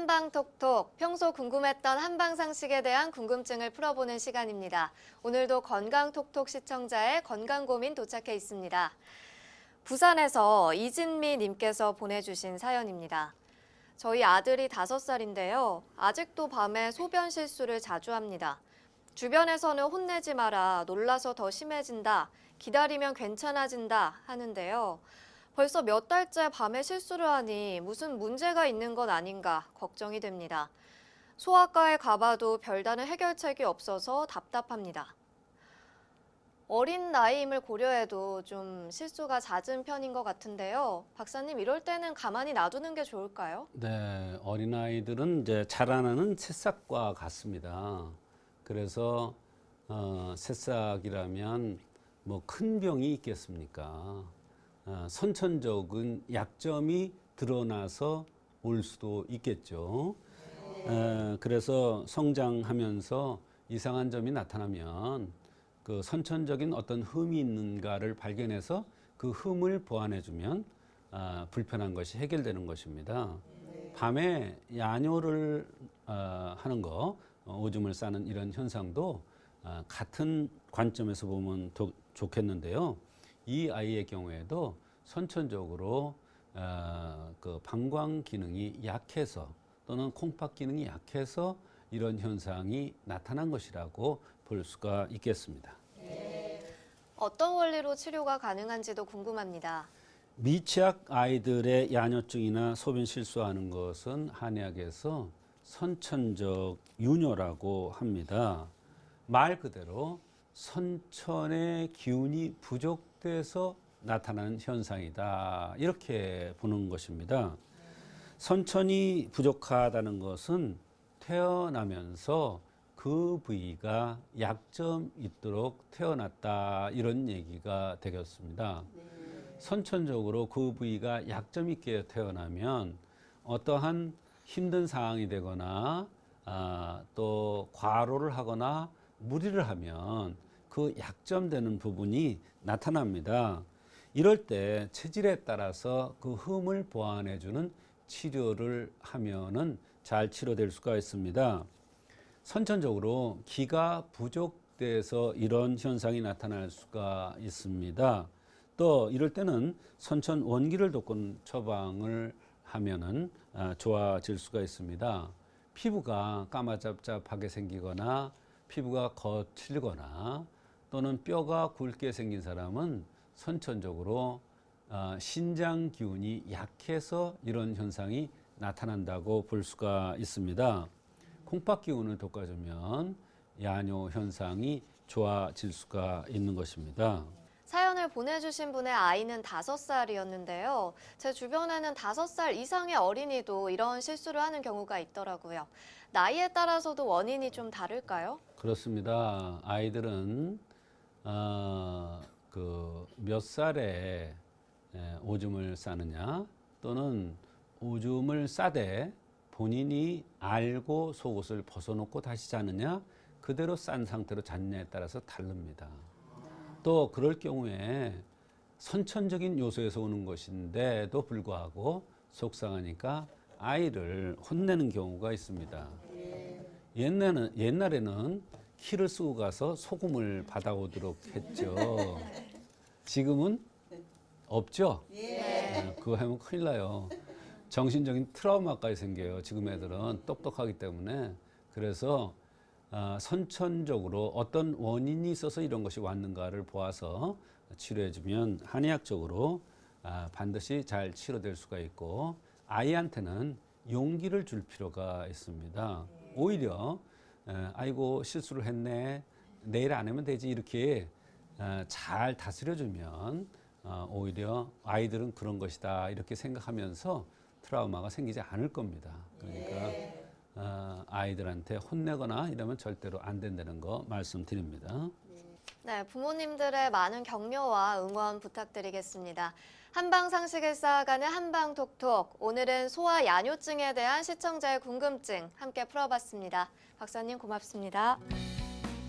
한방톡톡, 평소 궁금했던 한방상식에 대한 궁금증을 풀어보는 시간입니다. 오늘도 건강톡톡 시청자의 건강고민 도착해 있습니다. 부산에서 이진미 님께서 보내주신 사연입니다. 저희 아들이 5살인데요. 아직도 밤에 소변 실수를 자주 합니다. 주변에서는 혼내지 마라, 놀라서 더 심해진다, 기다리면 괜찮아진다 하는데요. 벌써 몇 달째 밤에 실수를 하니 무슨 문제가 있는 건 아닌가 걱정이 됩니다. 소아과에 가봐도 별다른 해결책이 없어서 답답합니다. 어린 나이임을 고려해도 좀 실수가 잦은 편인 것 같은데요. 박사님, 이럴 때는 가만히 놔두는 게 좋을까요? 네, 어린아이들은 이제 자라나는 새싹과 같습니다. 그래서 새싹이라면 뭐 큰 병이 있겠습니까? 선천적인 약점이 드러나서 올 수도 있겠죠. 그래서 성장하면서 이상한 점이 나타나면 그 선천적인 어떤 흠이 있는가를 발견해서 그 흠을 보완해주면 불편한 것이 해결되는 것입니다. 밤에 야뇨를 하는 거, 오줌을 싸는 이런 현상도 같은 관점에서 보면 더 좋겠는데요. 이 아이의 경우에도 선천적으로 그 방광 기능이 약해서 또는 콩팥 기능이 약해서 이런 현상이 나타난 것이라고 볼 수가 있겠습니다. 어떤 원리로 치료가 가능한지도 궁금합니다. 미취학 아이들의 야뇨증이나 소변 실수하는 것은 한의학에서 선천적 유뇨라고 합니다. 말 그대로 선천의 기운이 부족돼서 나타나는 현상이다, 이렇게 보는 것입니다. 선천이 부족하다는 것은 태어나면서 그 부위가 약점 있도록 태어났다, 이런 얘기가 되겠습니다. 선천적으로 그 부위가 약점 있게 태어나면 어떠한 힘든 상황이 되거나 또 과로를 하거나 무리를 하면 그 약점되는 부분이 나타납니다. 이럴 때 체질에 따라서 그 흠을 보완해주는 치료를 하면은 잘 치료될 수가 있습니다. 선천적으로 기가 부족돼서 이런 현상이 나타날 수가 있습니다. 또 이럴 때는 선천 원기를 돕는 처방을 하면은 좋아질 수가 있습니다. 피부가 까마잡잡하게 생기거나 피부가 거칠거나 또는 뼈가 굵게 생긴 사람은 선천적으로 신장 기운이 약해서 이런 현상이 나타난다고 볼 수가 있습니다. 콩팥 기운을 돋궈주면 야뇨 현상이 좋아질 수가 있는 것입니다. 사연을 보내주신 분의 아이는 5살이었는데요. 제 주변에는 5살 이상의 어린이도 이런 실수를 하는 경우가 있더라고요. 나이에 따라서도 원인이 좀 다를까요? 그렇습니다. 아이들은 그 몇 살에 오줌을 싸느냐 또는 오줌을 싸되 본인이 알고 속옷을 벗어놓고 다시 자느냐, 그대로 싼 상태로 잤냐에 따라서 다릅니다. 또 그럴 경우에 선천적인 요소에서 오는 것인데도 불구하고 속상하니까 아이를 혼내는 경우가 있습니다. 옛날에는 키를 쓰고 가서 소금을 받아오도록 했죠. 지금은 없죠? 그거 하면 큰일 나요. 정신적인 트라우마까지 생겨요. 지금 애들은 똑똑하기 때문에. 그래서 선천적으로 어떤 원인이 있어서 이런 것이 왔는가를 보아서 치료해주면 한의학적으로 반드시 잘 치료될 수가 있고, 아이한테는 용기를 줄 필요가 있습니다. 오히려 아이고 실수를 했네, 내일 안 하면 되지, 이렇게 잘 다스려주면 오히려 아이들은 그런 것이다 이렇게 생각하면서 트라우마가 생기지 않을 겁니다. 그러니까 아이들한테 혼내거나 이러면 절대로 안 된다는 거 말씀드립니다. 네, 부모님들의 많은 격려와 응원 부탁드리겠습니다. 한방상식을 쌓아가는 한방톡톡. 오늘은 소아 야뇨증에 대한 시청자의 궁금증 함께 풀어봤습니다. 박사님 고맙습니다.